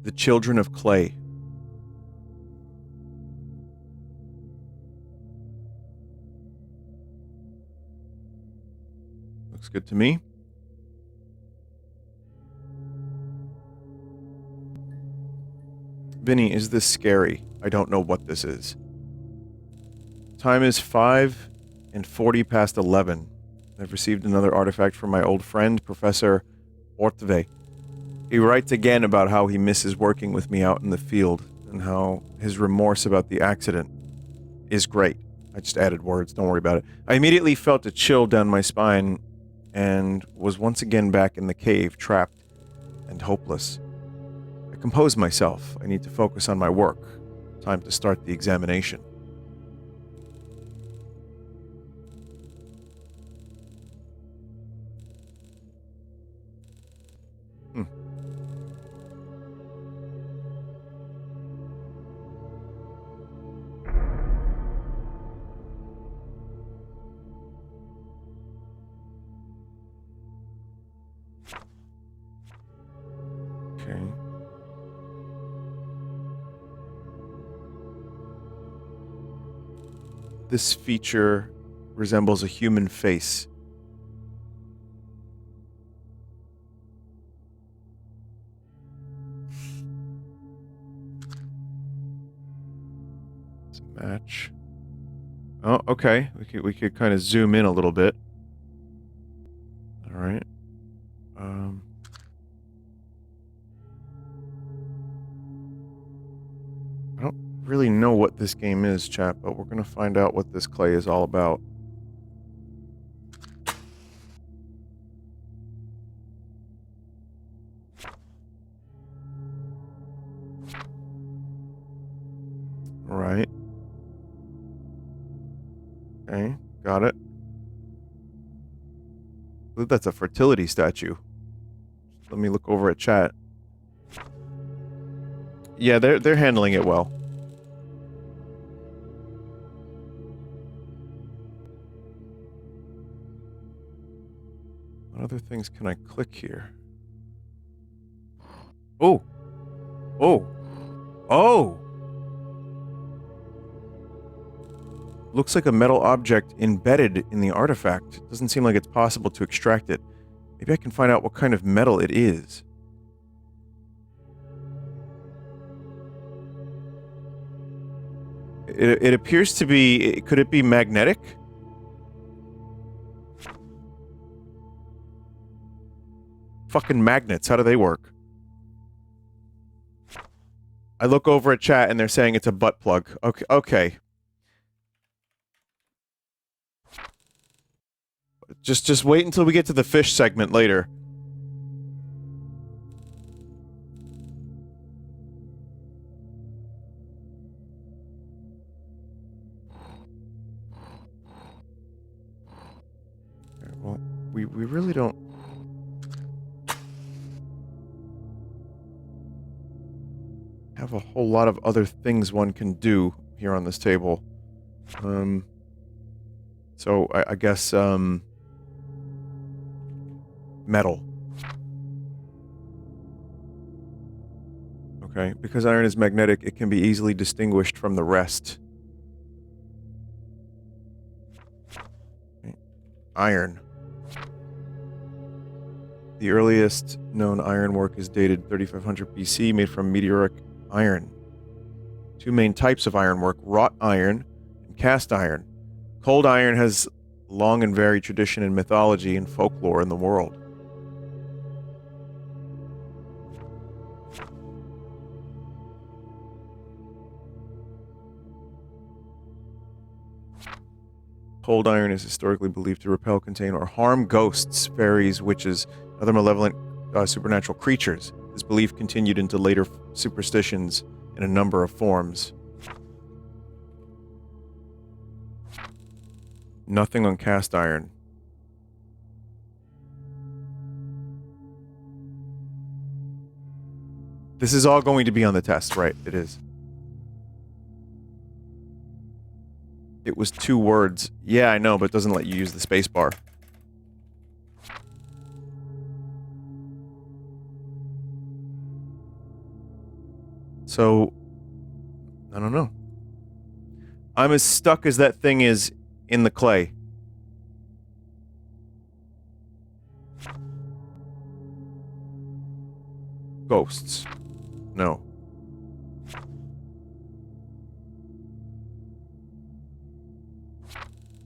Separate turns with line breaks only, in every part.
The children of clay. Looks good to me. Vinny, is this scary? I don't know what this is. Time is 5:40 past 11. I've received another artifact from my old friend, Professor Ortve. He writes again about how he misses working with me out in the field, and how his remorse about the accident is great. I just added words, don't worry about it. I immediately felt a chill down my spine, and was once again back in the cave, trapped and hopeless. I composed myself. I need to focus on my work. Time to start the examination. Okay. This feature resembles a human face. It's a match. Oh, okay. We could kind of zoom in a little bit. All right. I don't really know what this game is, chat, but we're gonna find out what this clay is all about. Right. Okay, got it. I believe that's a fertility statue. Let me look over at chat. Yeah, they're handling it well. What other things can I click here? Oh! Oh! Oh! Looks like a metal object embedded in the artifact. It doesn't seem like it's possible to extract it. Maybe I can find out what kind of metal it is. It appears to be... Could it be magnetic? Fucking magnets, how do they work? I look over at chat and they're saying it's a butt plug. Okay. Just wait until we get to the fish segment later. Okay, well, we really don't... have a whole lot of other things one can do here on this table. So I guess, metal. Okay, because iron is magnetic, it can be easily distinguished from the rest. Okay. Iron. The earliest known ironwork is dated 3500 BC, made from meteoric iron. Two main types of ironwork, wrought iron and cast iron. Cold iron has long and varied tradition in mythology and folklore in the world. Cold iron is historically believed to repel, contain, or harm ghosts, fairies, witches, other malevolent supernatural creatures. This belief continued into later superstitions in a number of forms. Nothing on cast iron. This is all going to be on the test, right? It is. It was 2 words. Yeah, I know, but it doesn't let you use the space bar. So, I don't know. I'm as stuck as that thing is in the clay. Ghosts. No.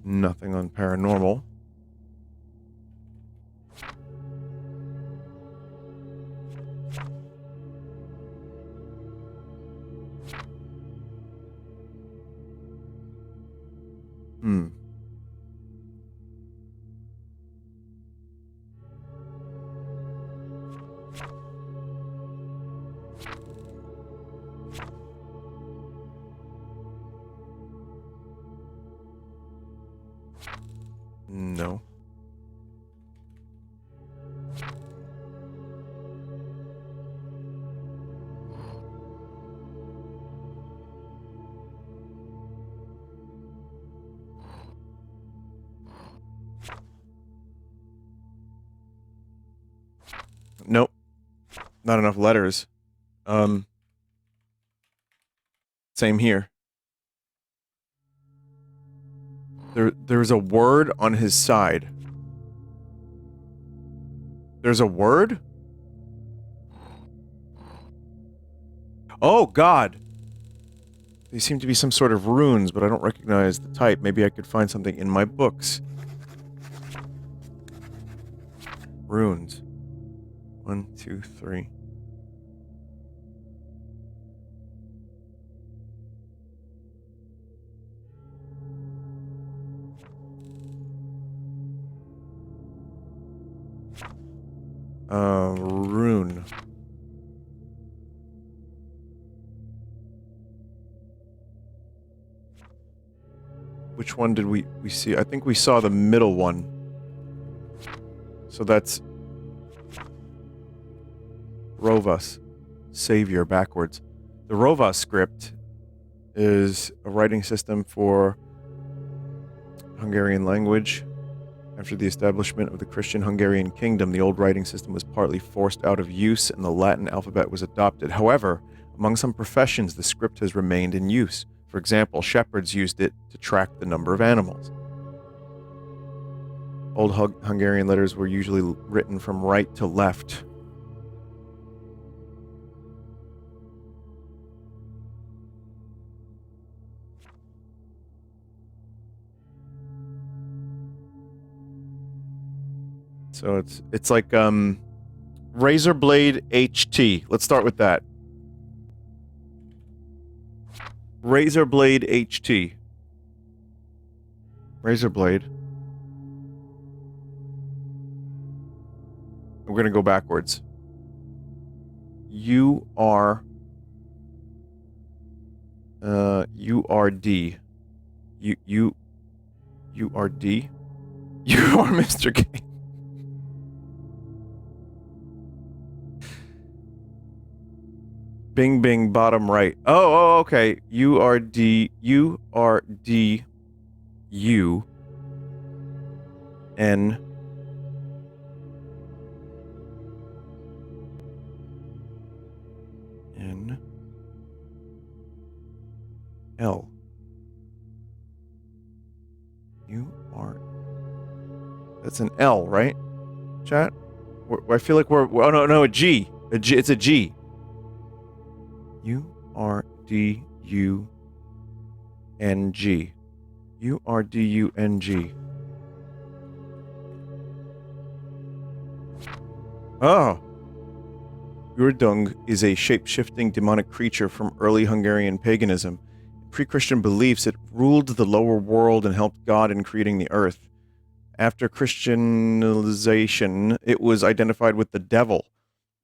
Nothing on paranormal. No. Nope. Not enough letters. Same here. There's a word on his side. There's a word? Oh, God! They seem to be some sort of runes, but I don't recognize the type. Maybe I could find something in my books. Runes. 1, 2, 3. Rune. Which one did we see? I think we saw the middle one. So that's Rovas. Savior backwards. The Rovas script is a writing system for Hungarian language. After the establishment of the Christian Hungarian kingdom, the old writing system was partly forced out of use and the Latin alphabet was adopted. However, among some professions, the script has remained in use. For example, shepherds used it to track the number of animals. Old Hungarian letters were usually written from right to left. So it's like razor blade HT. Let's start with that. Razor blade HT. Razor blade. We're gonna go backwards. URD. URD. You are Mr. K. Bing, bing, bottom right. Oh, okay. URD, U, N, N, L. U, R. That's an L, right? Chat? I feel like we're oh, no, a G. It's a G. URDUNG. URDUNG. Oh. Urdung is a shape-shifting demonic creature from early Hungarian paganism. In pre-Christian beliefs, it ruled the lower world and helped God in creating the earth. After Christianization, it was identified with the devil.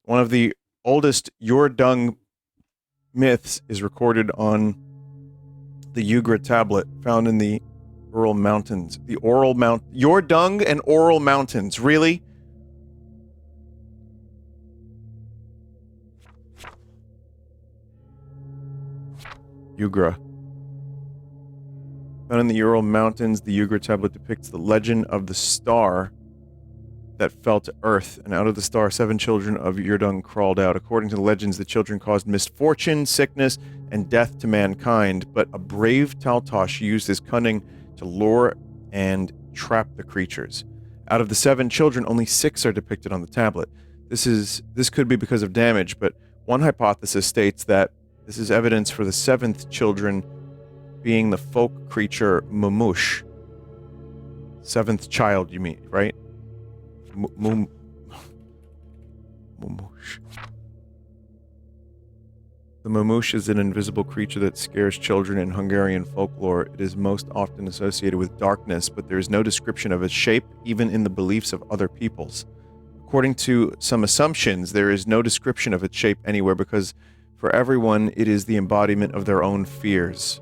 One of the oldest Urdung myths is recorded on the Ugra tablet found in the Ural Mountains. The Ural Mount, Urdung and Ural Mountains. Really? Ugra. Found in the Ural Mountains, the Ugra tablet depicts the legend of the star that fell to earth, and out of the star 7 children of Yurdung crawled out. According to the legends, the children caused misfortune, sickness, and death to mankind, but a brave Taltosh used his cunning to lure and trap the creatures. Out of the 7 children, only 6 are depicted on the tablet. This could be because of damage, but one hypothesis states that this is evidence for the 7th children being the folk creature Mumush. 7th child, you mean, right? Mumush. The Mumush is an invisible creature that scares children in Hungarian folklore. It is most often associated with darkness, but there is no description of its shape, even in the beliefs of other peoples. According to some assumptions, there is no description of its shape anywhere because for everyone, it is the embodiment of their own fears.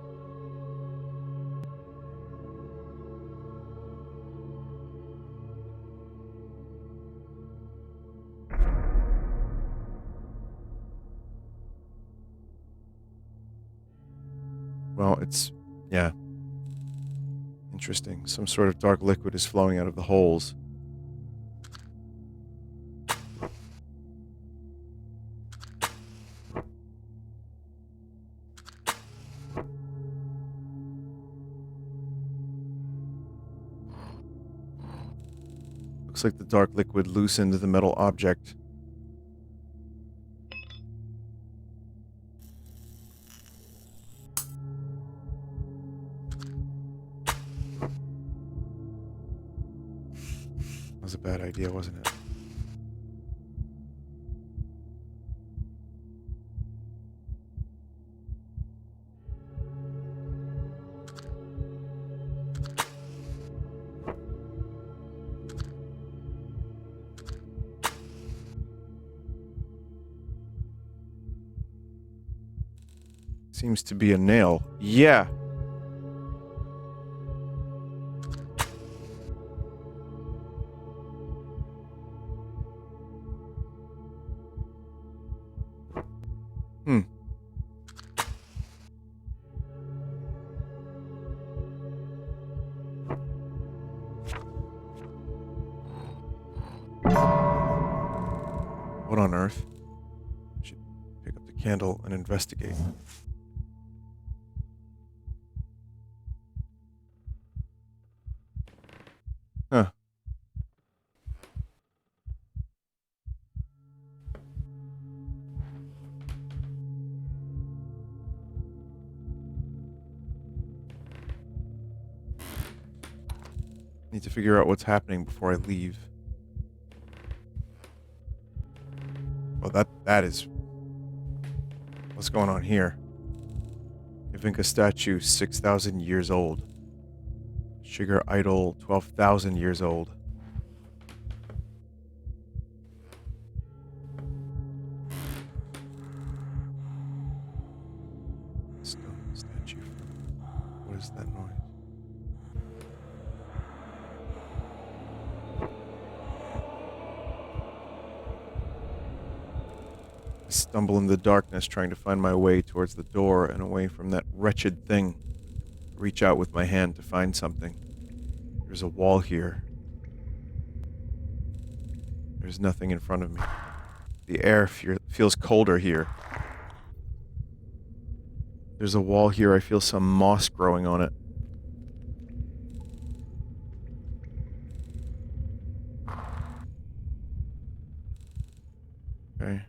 Well, yeah. Interesting. Some sort of dark liquid is flowing out of the holes. Looks like the dark liquid loosened the metal object. That was a bad idea, wasn't it? Seems to be a nail. Yeah. What on earth? I should pick up the candle and investigate. Huh. Need to figure out what's happening before I leave. Well, that is... What's going on here? Ivinka statue, 6,000 years old. Sugar idol, 12,000 years old. Stone statue. What is that noise? I stumble in the darkness, trying to find my way towards the door and away from that wretched thing. Reach out with my hand to find something. There's a wall here. There's nothing in front of me. The air feels colder here. There's a wall here. I feel some moss growing on it. Okay.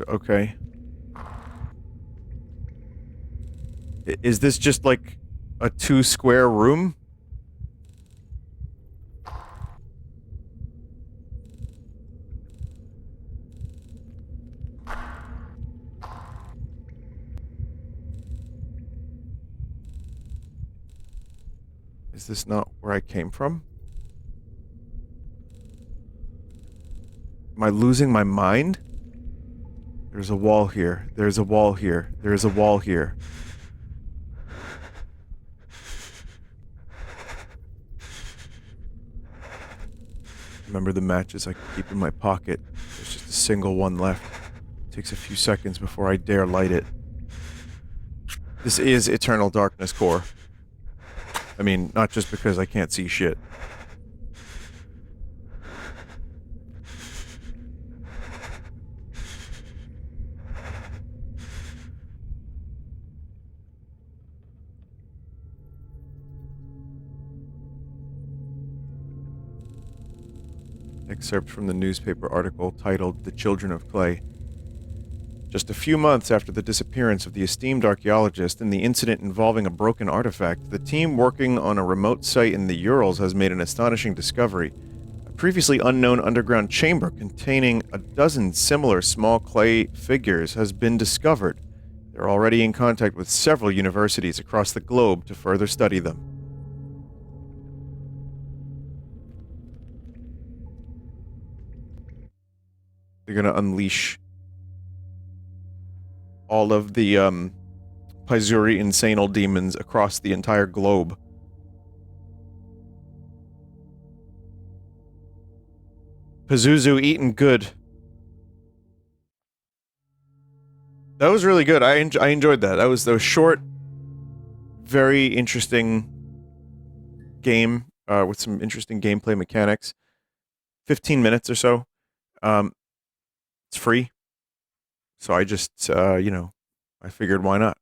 Okay. Is this just like a 2-square room? Is this not where I came from? Am I losing my mind? There's a wall here. There's a wall here. There's a wall here. Remember the matches I keep in my pocket. There's just a single one left. It takes a few seconds before I dare light it. This is Eternal Darkness Core. I mean, not just because I can't see shit. Excerpt from the newspaper article titled "The Children of Clay." Just a few months after the disappearance of the esteemed archaeologist and the incident involving a broken artifact, the team working on a remote site in the Urals has made an astonishing discovery. A previously unknown underground chamber containing a dozen similar small clay figures has been discovered. They're already in contact with several universities across the globe to further study them. They're going to unleash all of the Paizuri insanal demons across the entire globe. Pazuzu eating good. That was really good. I enjoyed that. That was short, very interesting game with some interesting gameplay mechanics. 15 minutes or so. It's free. So I just, I figured why not.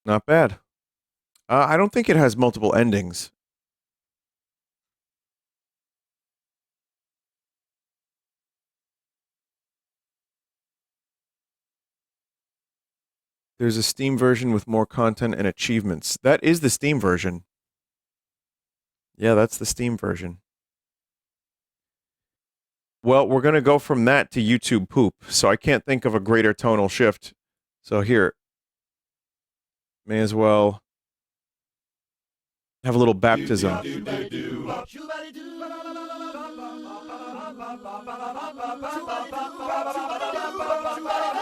Not bad. I don't think it has multiple endings. There's a Steam version with more content and achievements. That is the Steam version. Yeah, that's the Steam version. Well, we're going to go from that to YouTube poop, so I can't think of a greater tonal shift. So here, may as well have a little baptism.